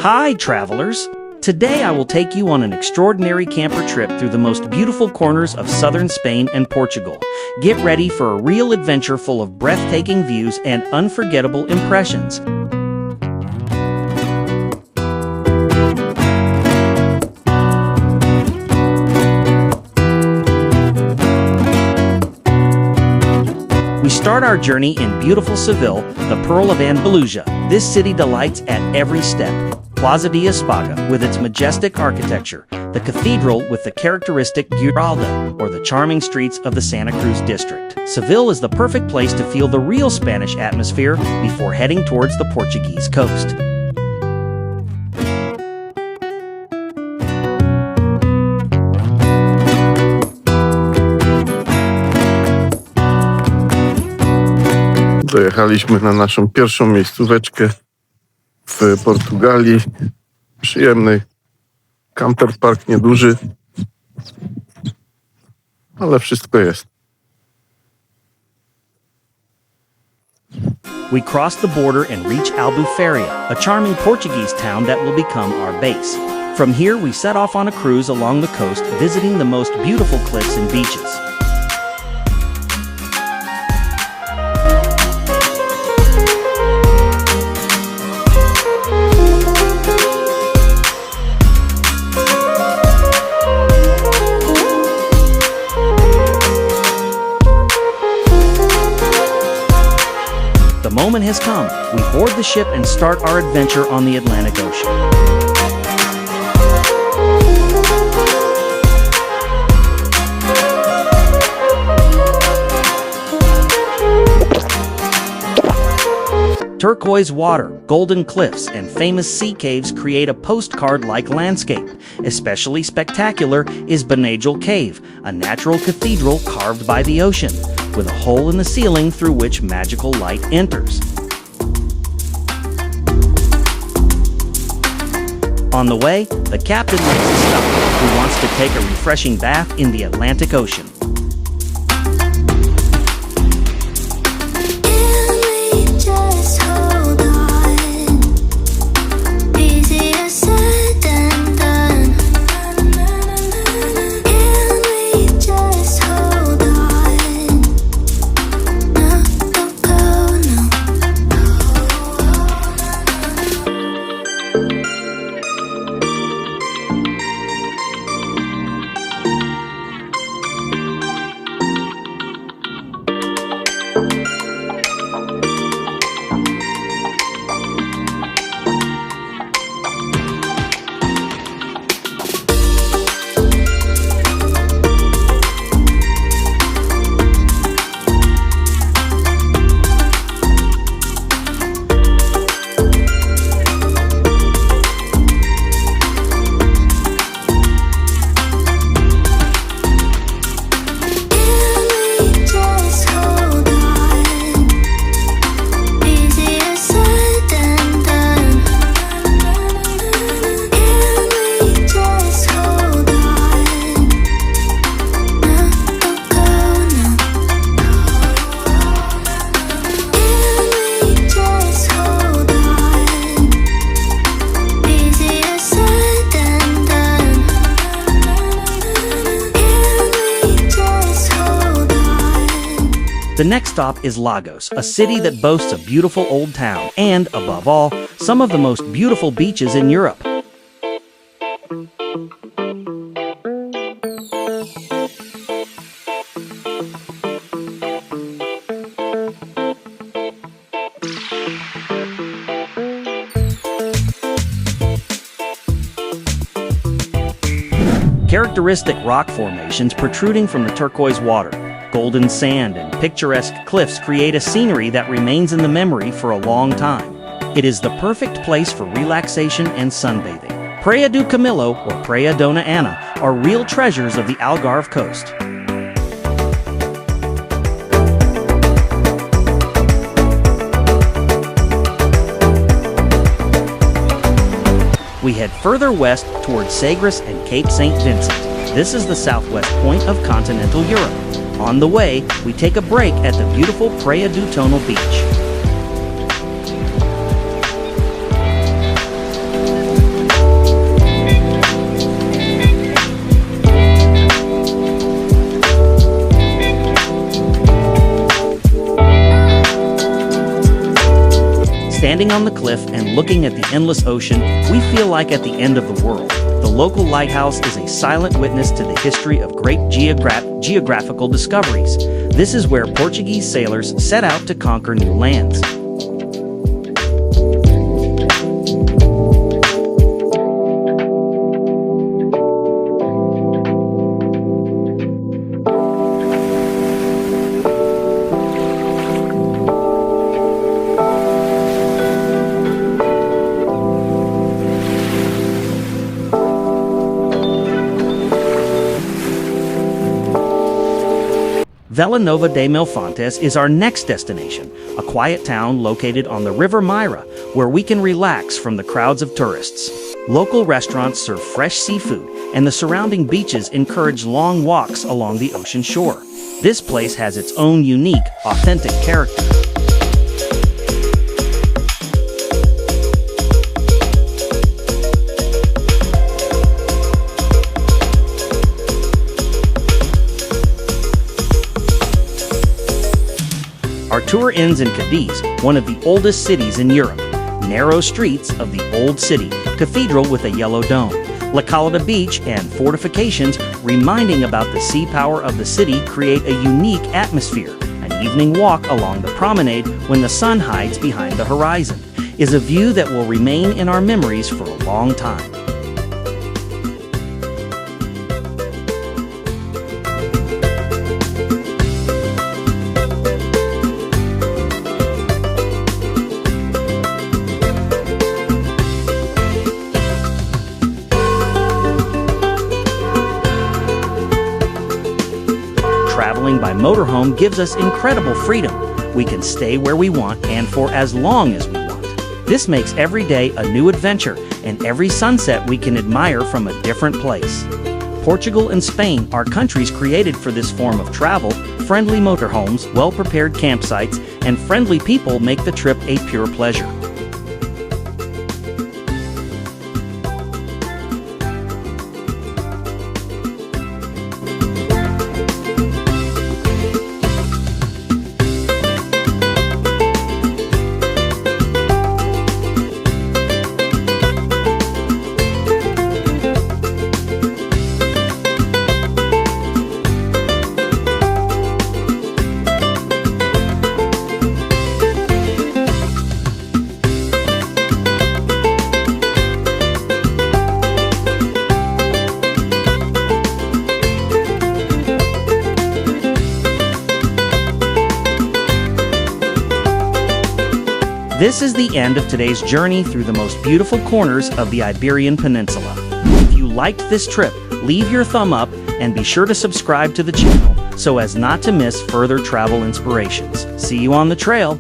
Hi, travelers! Today I will take you on an extraordinary camper trip through the most beautiful corners of southern Spain and Portugal. Get ready for a real adventure full of breathtaking views and unforgettable impressions. We start our journey in beautiful Seville, the pearl of Andalusia. This city delights at every step. Plaza de España with its majestic architecture, the cathedral with the characteristic Giralda, or the charming streets of the Santa Cruz district. Seville is the perfect place to feel the real Spanish atmosphere before heading towards the Portuguese coast. Dojechaliśmy na naszą pierwszą miejscóweczkę w Portugalii. Przyjemny camper park, nieduży, ale wszystko jest. We cross the border and reach Albufeira, a charming Portuguese town that will become our base. From here we set off on a cruise along the coast, visiting the most beautiful cliffs and beaches. The moment has come. We board the ship and start our adventure on the Atlantic Ocean. Turquoise water, golden cliffs, and famous sea caves create a postcard-like landscape. Especially spectacular is Benajal Cave, a natural cathedral carved by the ocean, with a hole in the ceiling through which magical light enters. On the way, the captain makes a stop, who wants to take a refreshing bath in the Atlantic Ocean. The next stop is Lagos, a city that boasts a beautiful old town and, above all, some of the most beautiful beaches in Europe. Characteristic rock formations protruding from the turquoise water, golden sand, and picturesque cliffs create a scenery that remains in the memory for a long time. It is the perfect place for relaxation and sunbathing. Praia do Camilo or Praia Dona Ana are real treasures of the Algarve coast. We head further west towards Sagres and Cape St. Vincent. This is the southwest point of continental Europe. On the way, we take a break at the beautiful Praia do Tonel beach. Standing on the cliff and looking at the endless ocean, we feel like at the end of the world. The local lighthouse is a silent witness to the history of great geographical discoveries. This is where Portuguese sailors set out to conquer new lands. Vilanova de Mil-Fontes is our next destination, a quiet town located on the River Mira, where we can relax from the crowds of tourists. Local restaurants serve fresh seafood, and the surrounding beaches encourage long walks along the ocean shore. This place has its own unique, authentic character. Our tour ends in Cadiz, one of the oldest cities in Europe. Narrow streets of the old city, cathedral with a yellow dome, La Calada Beach and fortifications reminding about the sea power of the city create a unique atmosphere. An evening walk along the promenade when the sun hides behind the horizon is a view that will remain in our memories for a long time. Traveling by motorhome gives us incredible freedom. We can stay where we want and for as long as we want. This makes every day a new adventure, and every sunset we can admire from a different place. Portugal and Spain are countries created for this form of travel. Friendly motorhomes, well-prepared campsites, and friendly people make the trip a pure pleasure. This is the end of today's journey through the most beautiful corners of the Iberian Peninsula. If you liked this trip, leave your thumb up and be sure to subscribe to the channel so as not to miss further travel inspirations. See you on the trail!